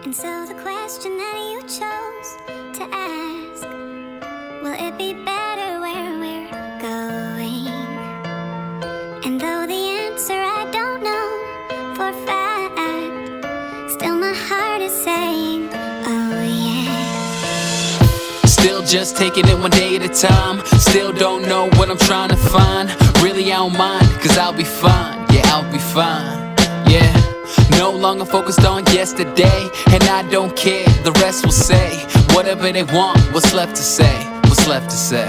And so the question that you chose to ask, will it be better where we're going? And though the answer I don't know for a fact, still my heart is saying, oh yeah. Still just taking it one day at a time. Still don't know what I'm trying to find. Really I don't mind, cause I'll be fine. Yeah, I'll be fine. Yeah. No longer focused on yesterday, and I don't care, the rest will say whatever they want, what's left to say, what's left to say.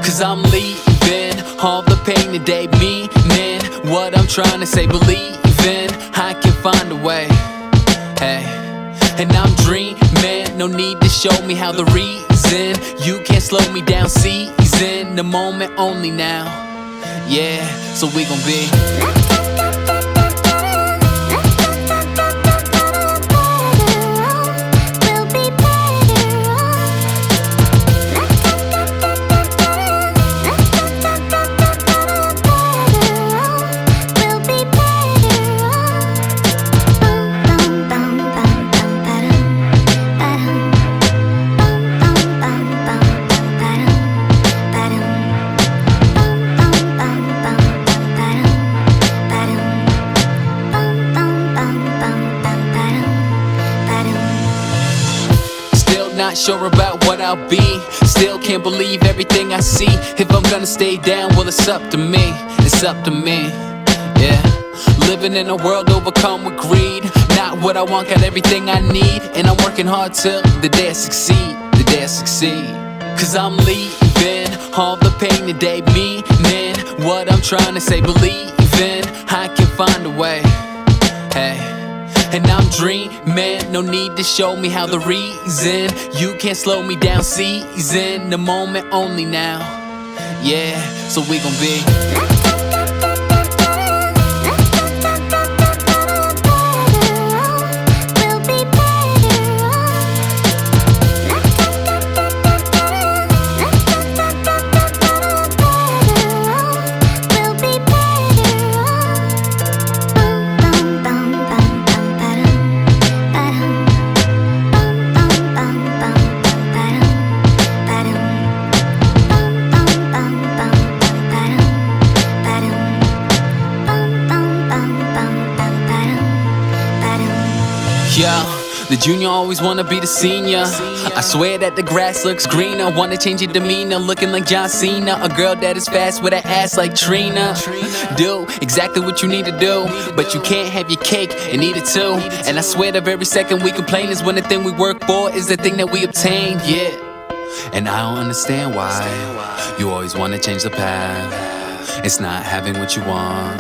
Cause I'm leaving all the pain today, meaning what I'm trying to say, believing I can find a way. Hey, and I'm dreaming, no need to show me how the reason you can't slow me down, season the moment only now. Yeah, so we gon' be not sure about what I'll be. Still can't believe everything I see. If I'm gonna stay down, well it's up to me. It's up to me, yeah. Living in a world overcome with greed. Not what I want, got everything I need. And I'm working hard till the day I succeed. The day I succeed. Cause I'm leaving all the pain today, meaning what I'm trying to say, believing I can find a way. Hey, and I'm dreaming, no need to show me how the reason you can't slow me down, season the moment only now. Yeah, so we gon' be the junior always wanna be the senior. I swear that the grass looks greener. Wanna change your demeanor, looking like John Cena. A girl that is fast with an ass like Trina. Do exactly what you need to do, but you can't have your cake and eat it too. And I swear the very second we complain is when the thing we work for is the thing that we obtain. Yeah, and I don't understand why you always wanna change the path. It's not having what you want,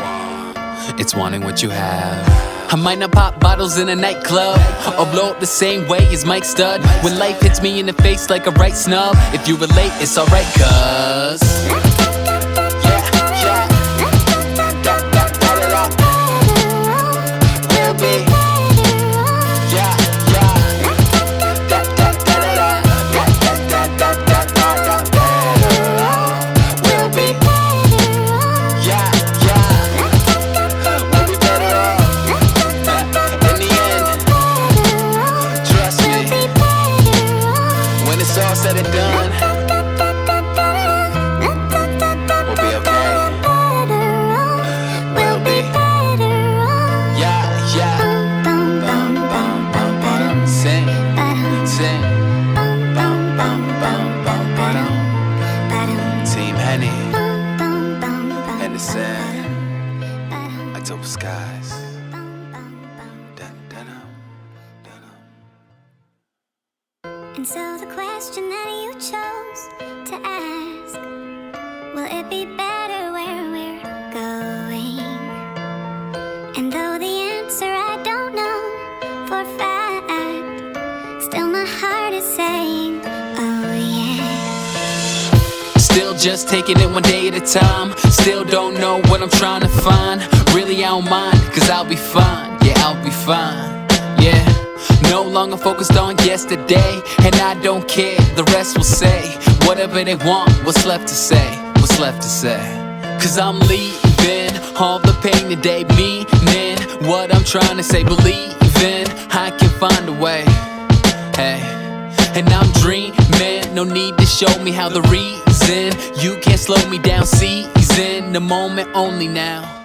it's wanting what you have. I might not pop bottles in a nightclub or blow up the same way as Mike Stud. When life hits me in the face like a right snub, if you relate, it's alright, cuz all said and done, we'll be okay. We'll be, yeah, yeah. Sing, sing. Team Henny, Henderson, October skies. And so the question that you chose to ask, will it be better where we're going? And though the answer I don't know for a fact, still my heart is saying, oh yeah. Still just taking it one day at a time. Still don't know what I'm trying to find. Really I don't mind, cause I'll be fine. Yeah, I'll be fine. Yeah. No longer focused on yesterday, and I don't care, the rest will say whatever they want, what's left to say, what's left to say. Cause I'm leaving all the pain today, meaning what I'm trying to say, believing believing I can find a way. Hey, and I'm dreaming, no need to show me how the reason. You can't slow me down, season the moment only now.